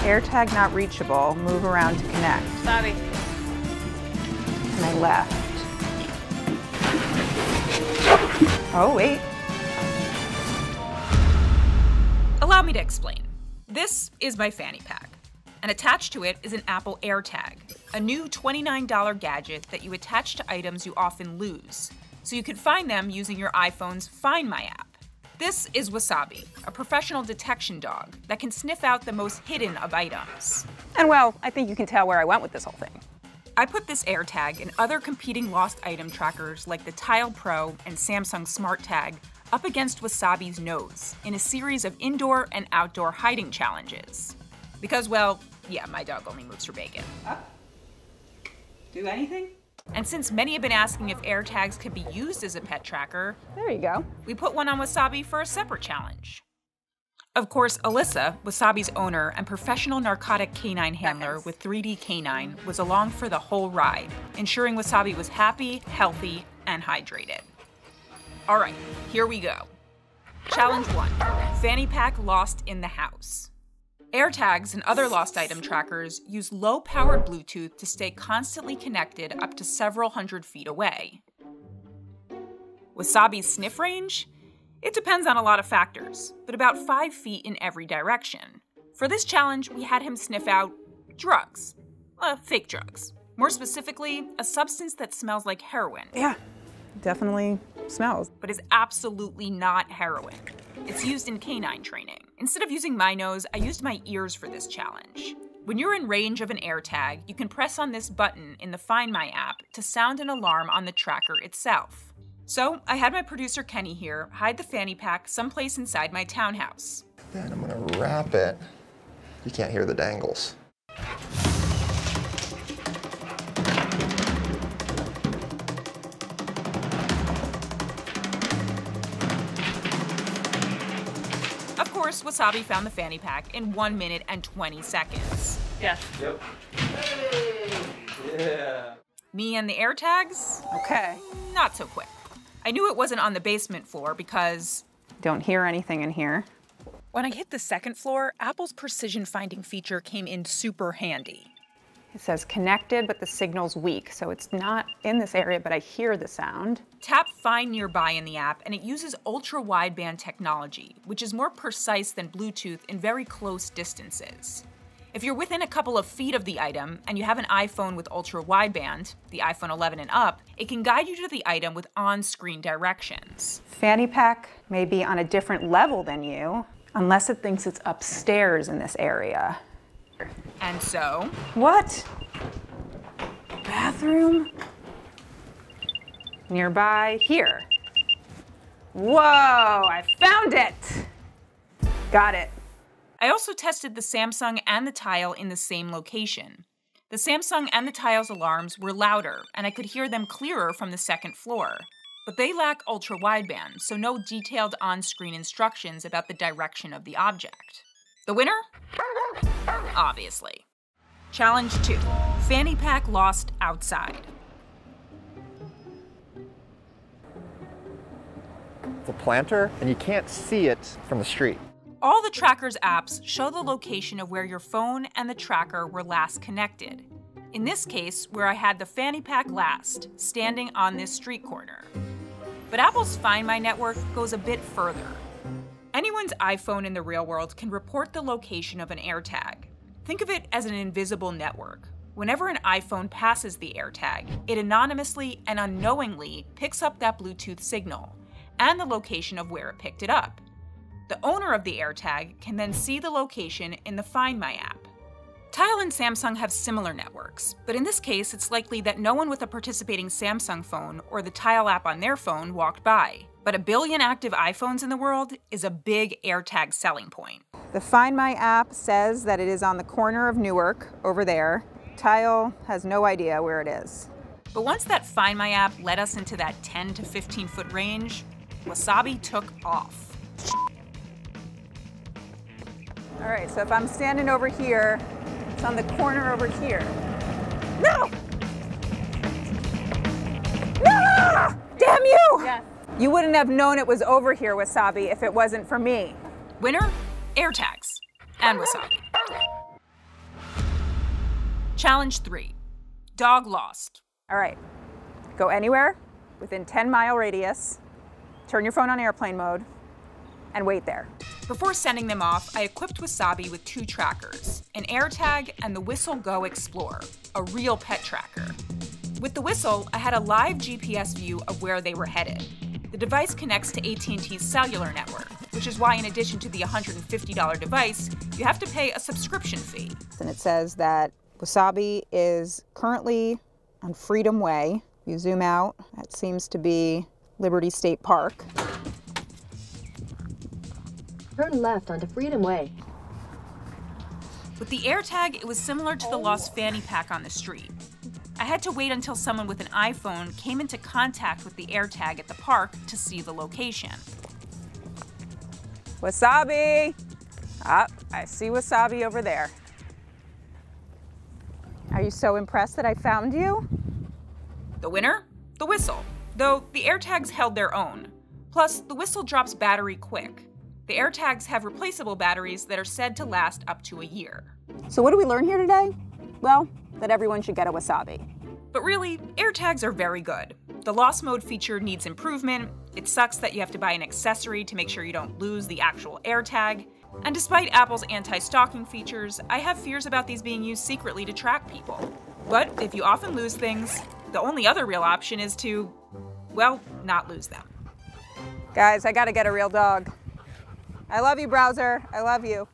AirTag not reachable. Move around to connect. Sorry. And I left. Oh, wait. Allow me to explain. This is my fanny pack, and attached to it is an Apple AirTag, a new $29 gadget that you attach to items you often lose, so you can find them using your iPhone's Find My app. This is Wasabi, a professional detection dog that can sniff out the most hidden of items. And well, I think you can tell where I went with this whole thing. I put this AirTag and other competing lost item trackers like the Tile Pro and Samsung Smart Tag up against Wasabi's nose in a series of indoor and outdoor hiding challenges. Because, well, yeah, my dog only moves for bacon. Do anything? And since many have been asking if AirTags could be used as a pet tracker, There you go. we put one on Wasabi for a separate challenge. Of course, Alyssa, Wasabi's owner and professional narcotic canine handler with 3D Canine, was along for the whole ride, ensuring Wasabi was happy, healthy, and hydrated. All right, here we go. Challenge 1, fanny pack lost in the house. AirTags and other lost item trackers use low-powered Bluetooth to stay constantly connected up to several hundred feet away. Wasabi's sniff range? It depends on a lot of factors, but about 5 feet in every direction. For this challenge, we had him sniff out drugs. Fake drugs. More specifically, a substance that smells like heroin. Yeah, definitely smells. But is absolutely not heroin. It's used in canine training. Instead of using my nose, I used my ears for this challenge. When you're in range of an AirTag, you can press on this button in the Find My app to sound an alarm on the tracker itself. So I had my producer Kenny here hide the fanny pack someplace inside my townhouse. Then I'm gonna wrap it. You can't hear the dangles. Of course, Wasabi found the fanny pack in 1 minute and 20 seconds. Yes. Yep. Yeah. Me and the AirTags? Okay. Not so quick. I knew it wasn't on the basement floor because Don't hear anything in here. when I hit the second floor, Apple's precision finding feature came in super handy. It says connected, but the signal's weak, so it's not in this area, but I hear the sound. Tap Find Nearby in the app, and it uses ultra-wideband technology, which is more precise than Bluetooth in very close distances. If you're within a couple of feet of the item, and you have an iPhone with ultra-wideband, the iPhone 11 and up, it can guide you to the item with on-screen directions. Fanny pack may be on a different level than you, unless it thinks it's upstairs in this area. And so, What? Bathroom? Nearby, here. Whoa, I found it! Got it. I also tested the Samsung and the Tile in the same location. The Samsung and the Tile's alarms were louder, and I could hear them clearer from the second floor. But they lack ultra-wideband, so no detailed on-screen instructions about the direction of the object. The winner? Obviously. Challenge 2. Fanny pack lost outside. It's a planter, and you can't see it from the street. All the tracker's apps show the location of where your phone and the tracker were last connected. In this case, where I had the fanny pack last, standing on this street corner. But Apple's Find My network goes a bit further. Anyone's iPhone in the real world can report the location of an AirTag. Think of it as an invisible network. Whenever an iPhone passes the AirTag, it anonymously and unknowingly picks up that Bluetooth signal and the location of where it picked it up. The owner of the AirTag can then see the location in the Find My app. Tile and Samsung have similar networks, but in this case, it's likely that no one with a participating Samsung phone or the Tile app on their phone walked by. But 1 billion active iPhones in the world is a big AirTag selling point. The Find My app says that it is on the corner of Newark, over there. Tile has no idea where it is. But once that Find My app led us into that 10 to 15 foot range, Wasabi took off. All right, so if I'm standing over here, it's on the corner over here. No! No! Damn you! Yes. You wouldn't have known it was over here, Wasabi, if it wasn't for me. Winner? AirTags. And Wasabi. Challenge 3. Dog lost. All right, go anywhere within 10-mile radius, turn your phone on airplane mode, and wait there. Before sending them off, I equipped Wasabi with 2 trackers, an AirTag and the Whistle Go Explore, a real pet tracker. With the Whistle, I had a live GPS view of where they were headed. The device connects to AT&T's cellular network, which is why in addition to the $150 device, you have to pay a subscription fee. And it says that Wasabi is currently on Freedom Way. You zoom out, that seems to be Liberty State Park. Turn left onto Freedom Way. With the AirTag, it was similar to the lost fanny pack on the street. I had to wait until someone with an iPhone came into contact with the AirTag at the park to see the location. Wasabi! Ah, I see Wasabi over there. Are you so impressed that I found you? The winner? The Whistle, though the AirTags held their own. Plus, the Whistle drops battery quick. The AirTags have replaceable batteries that are said to last up to a year. So what did we learn here today? Well, that everyone should get a Wasabi. But really, AirTags are very good. The lost mode feature needs improvement. It sucks that you have to buy an accessory to make sure you don't lose the actual AirTag. And despite Apple's anti-stalking features, I have fears about these being used secretly to track people. But if you often lose things, the only other real option is to, well, not lose them. Guys, I gotta get a real dog. I love you, browser. I love you.